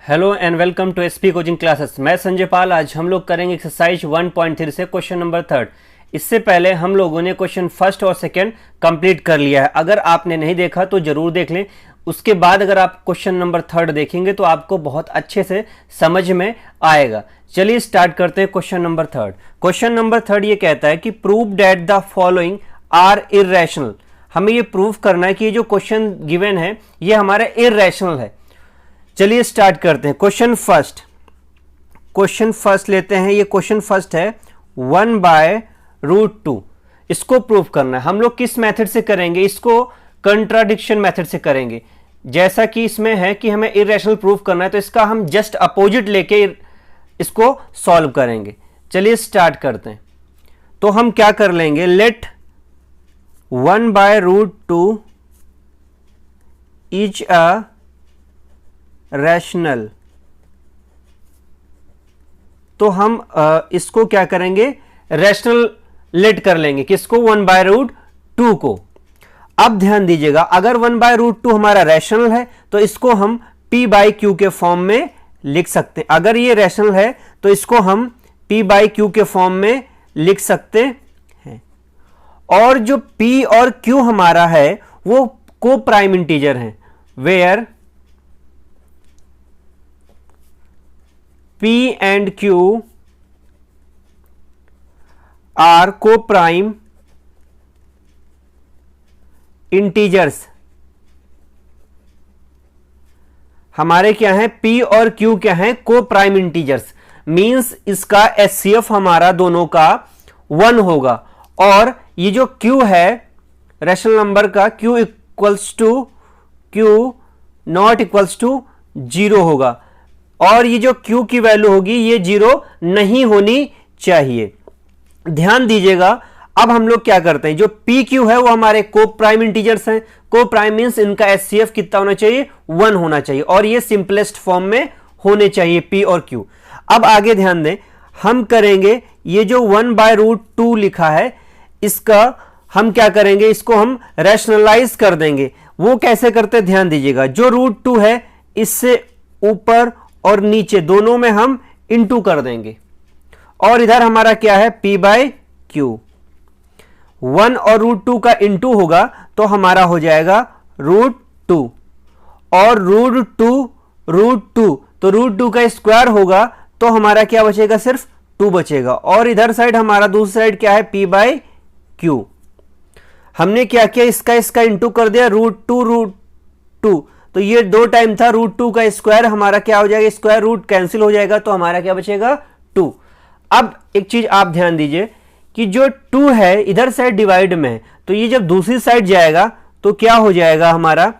Hello and welcome to SP coaching classes. मैं संजय पाल। आज हम लोग करेंगे एक्सरसाइज 1.3 से क्वेश्चन नंबर 3। इससे पहले हम लोगों ने क्वेश्चन फर्स्ट और सेकंड कंप्लीट कर लिया है। अगर आपने नहीं देखा तो जरूर देख लें। उसके बाद अगर आप क्वेश्चन नंबर 3 देखेंगे तो आपको बहुत अच्छे से समझ में आएगा। चलिए स्टार्ट करते हैं क्वेश्चन नंबर 3। क्वेश्चन नंबर 3 ये कहता है कि prove that the following are irrational. हमें ये प्रूव करना है कि ये जो क्वेश्चन गिवन है ये हमारा इर्रेशनल है। चलिए स्टार्ट करते हैं। क्वेश्चन फर्स्ट लेते हैं। ये क्वेश्चन फर्स्ट है 1/√2। इसको प्रूव करना है। हम लोग किस मेथड से करेंगे? इसको कंट्राडिक्शन मेथड से करेंगे। जैसा कि इसमें है कि हमें इरेशनल प्रूव करना है तो इसका हम जस्ट अपोजिट लेके इसको सॉल्व करेंगे। चलिए स्टार्ट करते हैं। तो हम क्या कर लेंगे, लेट 1/√2 इज अ रैशनल। तो हम इसको क्या करेंगे, रैशनल लेट कर लेंगे। किसको? 1/√2 को। अब ध्यान दीजिएगा, अगर 1/√2 हमारा रैशनल है तो इसको हम p/q के फॉर्म में लिख सकते हैं। अगर ये रैशनल है तो इसको हम p/q के फॉर्म में लिख सकते हैं। और जो p और q हमारा है वो को प्राइम इंटीजर है, where P and Q are co-prime integers। हमारे क्या है, P और Q क्या है, को प्राइम इंटीजर्स। मींस इसका HCF हमारा दोनों का 1 होगा। और ये जो Q है रैशनल नंबर का, Q equals to Q not equals to 0 होगा। और ये जो Q की वैल्यू होगी ये 0 नहीं होनी चाहिए। ध्यान दीजिएगा। अब हम लोग क्या करते हैं, जो PQ है वो हमारे को प्राइम इंटीजर्स हैं। को प्राइम मींस इनका HCF कितना होना चाहिए, 1 होना चाहिए। और ये सिंपलेस्ट फॉर्म में होने चाहिए P और Q। अब आगे ध्यान दें, हम करेंगे ये जो 1/√2 लिखा है इसका हम क्या करेंगे, इसको हम रैशनलाइज कर देंगे। वो कैसे करते, ध्यान दीजिएगा। जो √2 है इससे ऊपर और नीचे दोनों में हम इंटू कर देंगे। और इधर हमारा क्या है, p/q। 1 और √2 का इंटू होगा तो हमारा हो जाएगा √2। और √2 तो √2 का स्क्वायर होगा तो हमारा क्या बचेगा, सिर्फ 2 बचेगा। और इधर साइड हमारा दूसरी साइड क्या है, p/q। हमने क्या किया, इसका इंटू कर दिया, √2 तो ये 2 टाइम था। √2 का स्क्वायर हमारा क्या हो जाएगा, स्क्वायर रूट कैंसिल हो जाएगा तो हमारा क्या बचेगा, 2। अब एक चीज आप ध्यान दीजिए कि जो 2 है इधर साइड डिवाइड में है तो ये जब दूसरी साइड जाएगा तो क्या हो जाएगा, हमारा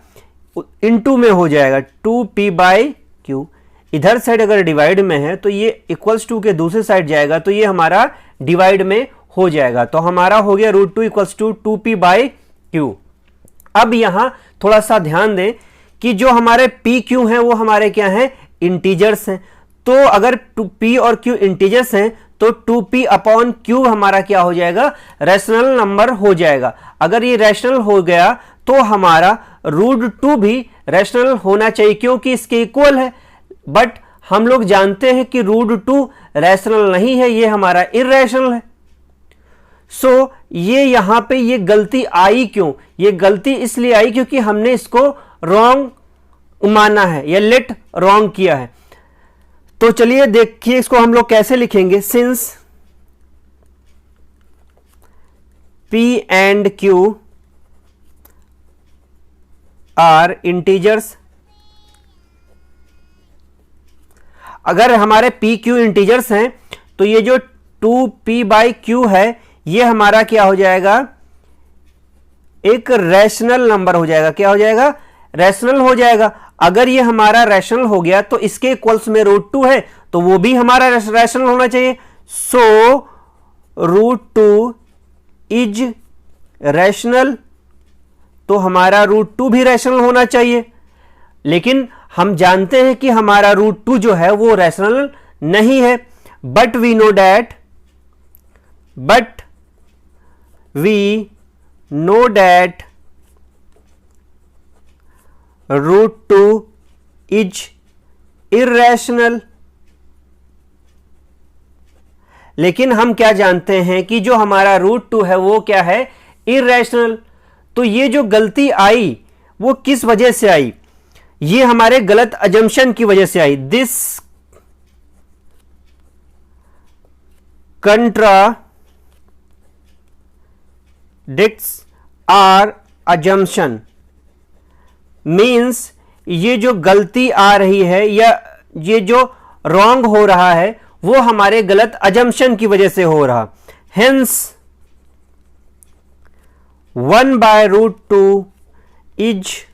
इनटू में हो जाएगा 2p/q। इधर साइड अगर डिवाइड में है तो ये इक्वल्स टू के दूसरी साइड जाएगा तो ये हमारा डिवाइड में हो जाएगा। तो हमारा हो गया √2 इक्वल्स टू 2p/q। अब यहां थोड़ा सा ध्यान दें कि जो हमारे PQ हैं वो हमारे क्या हैं, इंटीजर्स हैं। तो अगर P और Q इंटीजर्स हैं तो 2p/q हमारा क्या हो जाएगा, रैशनल नंबर हो जाएगा। अगर ये रैशनल हो गया तो हमारा √2 भी रैशनल होना चाहिए क्योंकि इसके इक्वल है। बट हम लोग जानते हैं कि √2 रैशनल नहीं है, ये हमारा इर्रेशनल है। सो ये यहां पे ये गलती आई क्यों, ये गलती इसलिए आई क्योंकि हमने इसको रॉन्ग माना है या लेट रॉन्ग किया है। तो चलिए देखिए इसको हम लोग कैसे लिखेंगे। Since P and Q are integers. अगर हमारे PQ इंटीजर्स हैं तो ये जो 2p/q है ये हमारा क्या हो जाएगा, एक रैशनल नंबर हो जाएगा। क्या हो जाएगा, रैशनल हो जाएगा। अगर ये हमारा रैशनल हो गया तो इसके इक्वल्स में √2 है तो वो भी हमारा रैशनल होना चाहिए। सो √2 इज रैशनल, तो हमारा √2 भी रैशनल होना चाहिए। लेकिन हम जानते हैं कि हमारा √2 जो है वो रैशनल नहीं है। But we know that √2 is irrational. लेकिन हम क्या जानते हैं कि जो हमारा रूट 2 है वो क्या है, इर्रेशनल। तो ये जो गलती आई वो किस वजह से आई, ये हमारे गलत अजम्पशन की वजह से आई। This contradicts our assumption, means ये जो गलती आ रही है या ये जो रॉन्ग हो रहा है वो हमारे गलत अजम्पशन की वजह से हो रहा। Hence 1/√2 is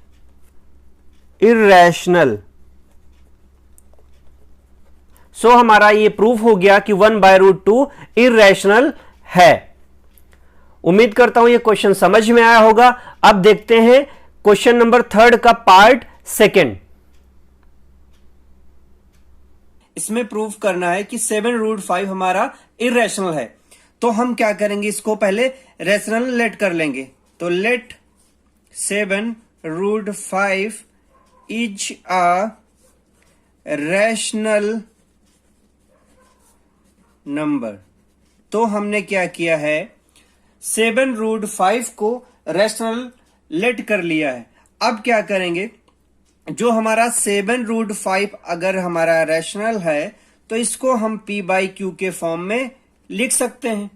irrational. सो हमारा ये प्रूफ हो गया कि 1/√2 इर्रेशनल है। उम्मीद करता हूं ये क्वेश्चन समझ में आया होगा। अब देखते हैं क्वेश्चन नंबर 3 का पार्ट 2। इसमें प्रूफ करना है कि 7√5 हमारा इर्रेशनल है। तो हम क्या करेंगे, इसको पहले रेशनल लेट कर लेंगे। तो let 7√5 is a rational number. तो हमने क्या किया है, 7√5 को रैशनल लेट कर लिया है। अब क्या करेंगे, जो हमारा 7√5 अगर हमारा रैशनल है तो इसको हम p/q के फॉर्म में लिख सकते हैं।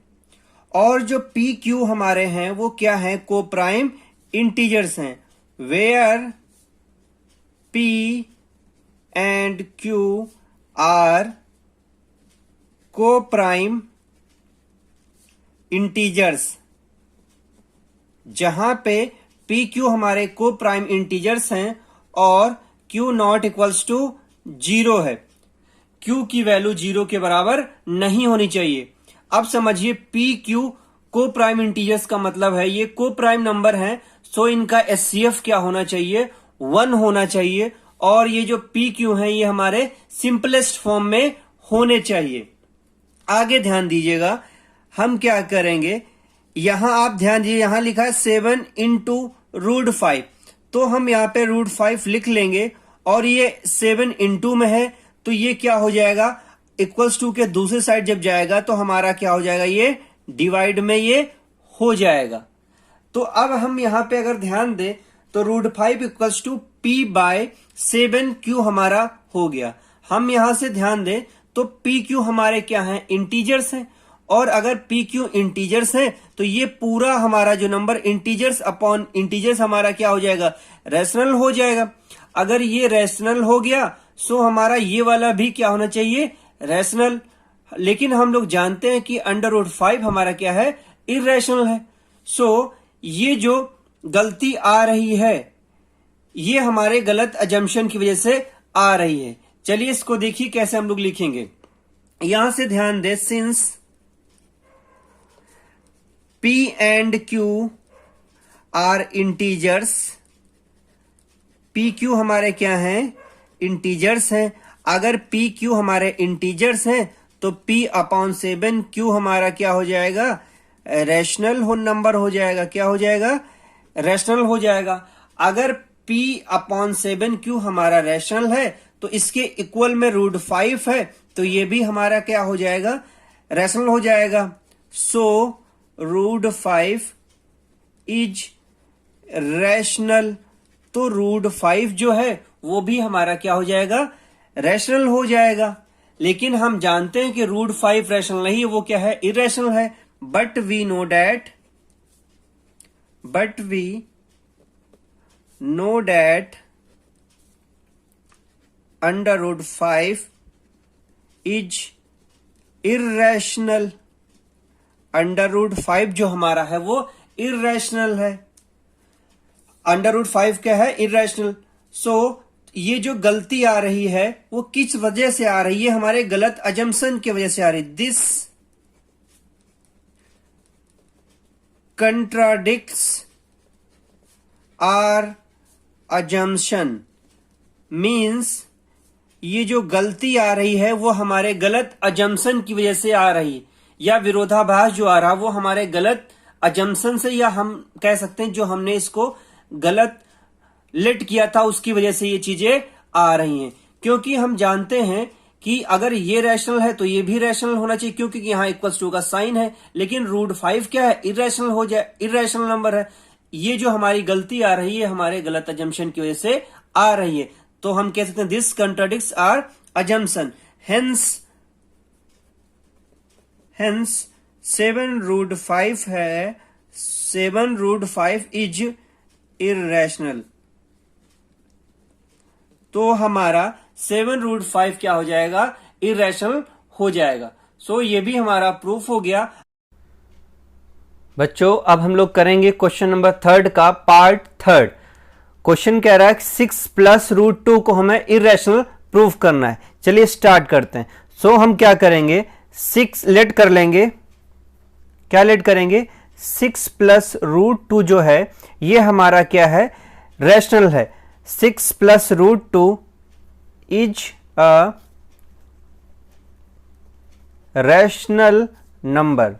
और जो pq हमारे हैं वो क्या है, को प्राइम इंटीजर्स हैं, where p and q are coprime integers. जहां पे pq हमारे को प्राइम इंटीजर्स हैं और q नॉट इक्वल्स टू 0 है। q की वैल्यू 0 के बराबर नहीं होनी चाहिए। अब समझिए pq को प्राइम इंटीजर्स का मतलब है ये को प्राइम नंबर है, सो इनका एचसीएफ क्या होना चाहिए, 1 होना चाहिए। और ये जो pq है ये हमारे सिंपलेस्ट फॉर्म में होने चाहिए। आगे ध्यान दीजिएगा, हम क्या करेंगे, यहां आप ध्यान दीजिए, यहां लिखा है 7 × √5, तो हम यहां पे √5 लिख लेंगे। और ये 7 × में है तो ये क्या हो जाएगा, इक्वल्स टू के दूसरे साइड जब जाएगा तो हमारा क्या हो जाएगा, ये डिवाइड में ये हो जाएगा। तो अब हम यहां पे अगर ध्यान दें तो √5 इक्वल्स टू p/7q हमारा हो गया। हम यहां से ध्यान दें तो pq हमारे क्या है, इंटीजर्स हैं। और अगर pq इंटीजर्स है तो ये पूरा हमारा जो नंबर इंटीजर्स अपॉन इंटीजर्स हमारा क्या हो जाएगा, रैशनल हो जाएगा। अगर ये रैशनल हो गया सो हमारा ये वाला भी क्या होना चाहिए, रैशनल। लेकिन हम लोग जानते हैं कि √5 हमारा क्या है, इर्रेशनल है। सो ये जो गलती आ रही है ये हमारे गलत अजम्पशन की वजह से आ रही है। चलिए इसको देखिए कैसे हम लोग लिखेंगे। यहां से ध्यान दे, since p and q are integers, pq हमारे क्या हैं, इंटीजर्स हैं। अगर pq हमारे इंटीजर्स हैं तो p/7q हमारा क्या हो जाएगा, रैशनल नंबर हो जाएगा। क्या हो जाएगा, रैशनल हो जाएगा। अगर p/7q हमारा रैशनल है तो इसके इक्वल में √5 है तो ये भी हमारा क्या हो जाएगा, रैशनल हो जाएगा। सो √5 इज रैशनल। तो √5 जो है वो भी हमारा क्या हो जाएगा, रैशनल हो जाएगा। लेकिन हम जानते हैं कि √5 रैशनल नहीं है, वो क्या है, इरेशनल है। But we know that √5 is irrational. √5 जो हमारा है वो इर्रेशनल है। √5 क्या है, इर्रेशनल। सो ये जो गलती आ रही है वो किस वजह से आ रही है, हमारे गलत अजम्पशन की वजह से आ रही है। This contradicts our assumption, means ये जो गलती आ रही है वो हमारे गलत अजम्पशन की वजह से आ रही है, या विरोधाभास जो आ रहा वो हमारे गलत अजम्पशन से, या हम कह सकते हैं जो हमने इसको गलत लेट किया था उसकी वजह से ये चीजें आ रही हैं। क्योंकि हम जानते हैं कि अगर ये रैशनल है तो ये भी रैशनल होना चाहिए, क्योंकि यहां इक्वल्स टू का साइन है। लेकिन रूट 5 क्या है, इरेशनल हो जाए, इरेशनल नंबर है। ये जो हमारी गलती आ रही है हमारे गलत अजम्पशन की वजह से आ रही है। तो हम कह सकते हैं this contradicts our assumption, hence 7 root 5 है, 7 रूट 5 इज इरेशनल। तो हमारा 7 रूट 5 क्या हो जाएगा, इरेशनल हो जाएगा। सो ये भी हमारा प्रूफ हो गया। बच्चों अब हम लोग करेंगे क्वेश्चन नंबर 3 का पार्ट 3। क्वेश्चन कह रहा है 6 प्लस रूट 2 को हमें इरेशनल प्रूफ करना है। चलिए स्टार्ट करते हैं। सो हम क्या करेंगे, 6 लेट कर लेंगे, क्या लेट करेंगे, 6 प्लस रूट 2 जो है ये हमारा क्या है, रैशनल है। 6 plus root 2 is a rational number.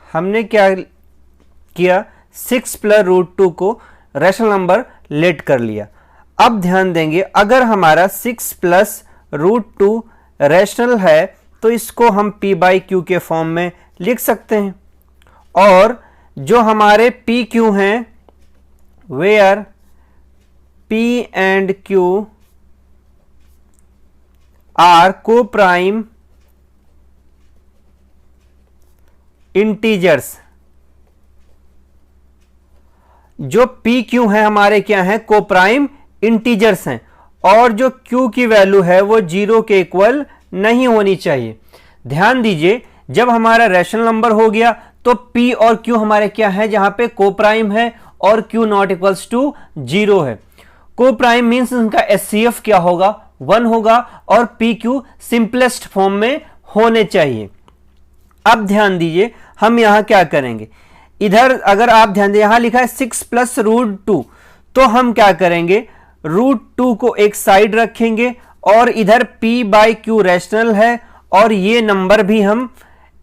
हमने क्या किया, 6 प्लस रूट 2 को रैशनल नंबर लेट कर लिया। अब ध्यान देंगे, अगर हमारा 6 प्लस रूट 2 रैशनल है तो इसको हम p बाई क्यू के फॉर्म में लिख सकते हैं। और जो हमारे पी क्यू हैं, where p and q are coprime integers. जो पी क्यू है हमारे क्या है, को प्राइम इंटीजर्स हैं। और जो q की वैल्यू है वो 0 के इक्वल नहीं होनी चाहिए। ध्यान दीजिए, जब हमारा रैशनल नंबर हो गया तो p और q हमारे क्या है, जहां पे को प्राइम है और q नॉट इक्वल्स टू 0 है। को प्राइम मीन्स उनका एचसीएफ क्या होगा, 1 होगा, और पी क्यू सिंपलेस्ट फॉर्म में होने चाहिए। अब ध्यान दीजिए, हम यहां क्या करेंगे, इधर अगर आप ध्यान दें यहां लिखा है 6 प्लस रूट 2, तो हम क्या करेंगे, रूट 2 को एक साइड रखेंगे और इधर p बाई क्यू रैशनल है और ये नंबर भी हम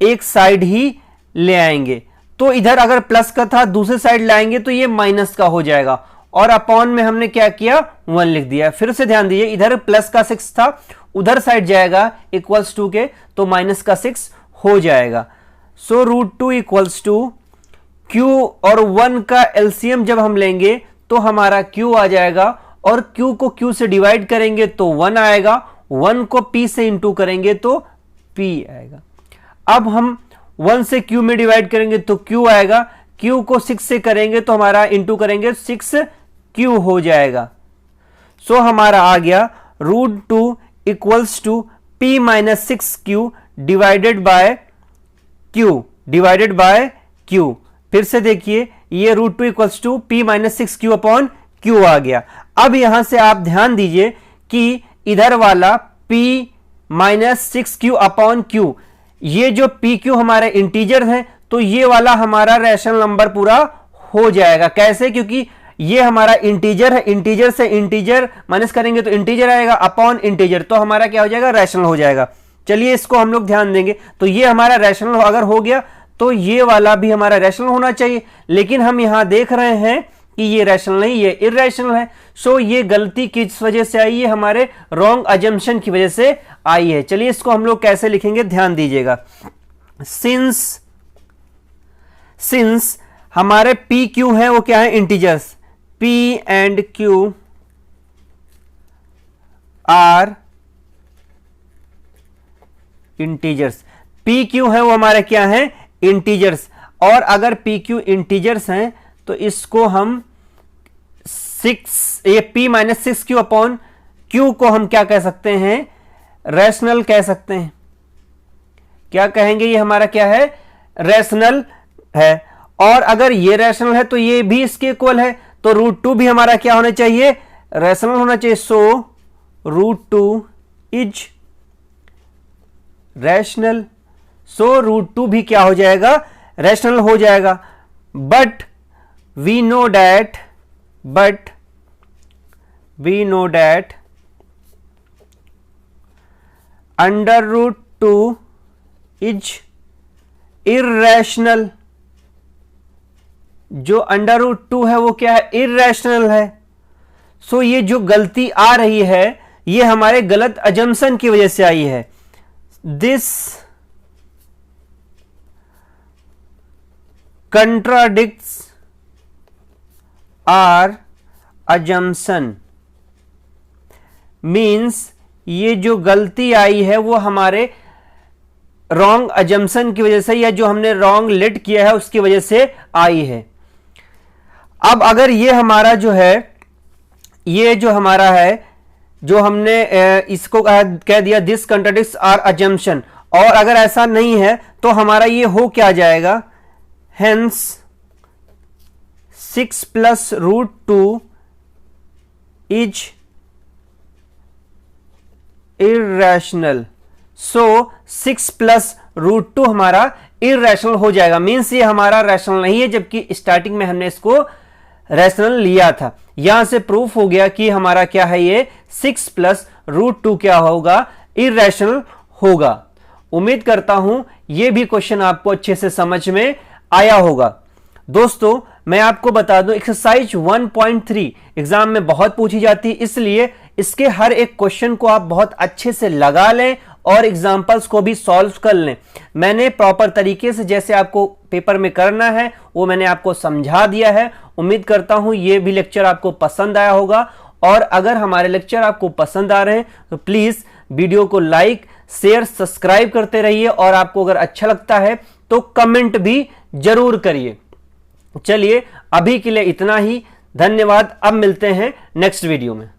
एक साइड ही ले आएंगे। तो इधर अगर प्लस का था दूसरे साइड लाएंगे तो ये माइनस का हो जाएगा, और अपॉन में हमने क्या किया, 1 लिख दिया। फिर से ध्यान दीजिए, इधर प्लस का 6 था, उधर साइड जाएगा इक्वल्स टू के, तो माइनस का 6 हो जाएगा। So root 2 equals to q और 1 का एलसीएम जब हम लेंगे तो हमारा q आ जाएगा, और q को q से डिवाइड करेंगे तो 1 आएगा, 1 को p से इंटू करेंगे तो p आएगा। अब हम 1 से q में डिवाइड करेंगे तो q आएगा, q को 6 से करेंगे तो हमारा इंटू करेंगे 6q हो जाएगा। सो हमारा आ गया root 2 equals to p minus 6q divided by q। फिर से देखिए, ये root 2 equals to p minus 6q upon q आ गया। अब यहां से आप ध्यान दीजिए कि इधर वाला p minus 6q upon q, ये जो p q हमारे इंटीजर है तो ये वाला हमारा रैशनल नंबर पूरा हो जाएगा। कैसे, क्योंकि ये हमारा इंटीजर है, इंटीजर से इंटीजर माइनस करेंगे तो इंटीजर आएगा अपॉन इंटीजर, तो हमारा क्या हो जाएगा, रैशनल हो जाएगा। चलिए इसको हम लोग ध्यान देंगे, तो ये हमारा रैशनल अगर हो गया तो ये वाला भी हमारा रैशनल होना चाहिए। लेकिन हम यहां देख रहे हैं कि ये रैशनल नहीं, ये इररैशनल है। सो ये गलती किस वजह से आई है, हमारे रॉन्ग अजम्पशन की वजह से आई है। चलिए इसको हम लोग कैसे लिखेंगे, ध्यान दीजिएगा। सिंस हमारे पी क्यू है वो क्या है, integers, p and q are integers. P Q है वो हमारे क्या है, इंटीजर्स। और अगर पी क्यू इंटीजर्स हैं तो इसको हम 6, ये p minus 6q upon q को हम क्या कह सकते हैं, रैशनल कह सकते हैं। क्या कहेंगे, ये हमारा क्या है, रैशनल है। और अगर ये रैशनल है तो ये भी इसके इक्वल है, तो रूट 2 भी हमारा क्या होना चाहिए, रैशनल होना चाहिए। So root 2 is rational. So root 2 भी क्या हो जाएगा, रैशनल हो जाएगा। But we know that under root 2 is irrational. जो अंडर रूट 2 है वो क्या है, इररैशनल है। सो ये जो गलती आ रही है, ये हमारे गलत अजम्पशन की वजह से आई है। This contradicts our assumption, means ये जो गलती आई है वो हमारे रॉन्ग अजम्पशन की वजह से, या जो हमने रॉन्ग लेट किया है उसकी वजह से आई है। अब अगर ये हमारा जो है, ये जो हमारा है, जो हमने इसको कह दिया दिस कंट्राडिक्ट्स आर अजम्पशन, और अगर ऐसा नहीं है तो हमारा ये हो क्या जाएगा, हेंस 6 + √2 इज इर्रेशनल। सो 6 + √2 हमारा इर्रेशनल हो जाएगा, मीन्स ये हमारा रैशनल नहीं है, जबकि स्टार्टिंग में हमने इसको रैशनल लिया था। यहां से प्रूफ हो गया कि हमारा क्या है, ये 6 + √2 क्या होगा, इर्रेशनल होगा। उम्मीद करता हूं ये भी क्वेश्चन आपको अच्छे से समझ में आया होगा। दोस्तों मैं आपको बता दूं, एक्सरसाइज 1.3 एग्जाम में बहुत पूछी जाती है, इसलिए इसके हर एक क्वेश्चन को आप बहुत अच्छे से लगा लें और एग्जाम्पल्स को भी सॉल्व कर लें। मैंने प्रॉपर तरीके से जैसे आपको पेपर में करना है वो मैंने आपको समझा दिया है। उम्मीद करता हूं ये भी लेक्चर आपको पसंद आया होगा, और अगर हमारे लेक्चर आपको पसंद आ रहे हैं तो प्लीज वीडियो को लाइक, शेयर, सब्सक्राइब करते रहिए, और आपको अगर अच्छा लगता है तो कमेंट भी जरूर करिए। चलिए अभी के लिए इतना ही, धन्यवाद। अब मिलते हैं नेक्स्ट वीडियो में।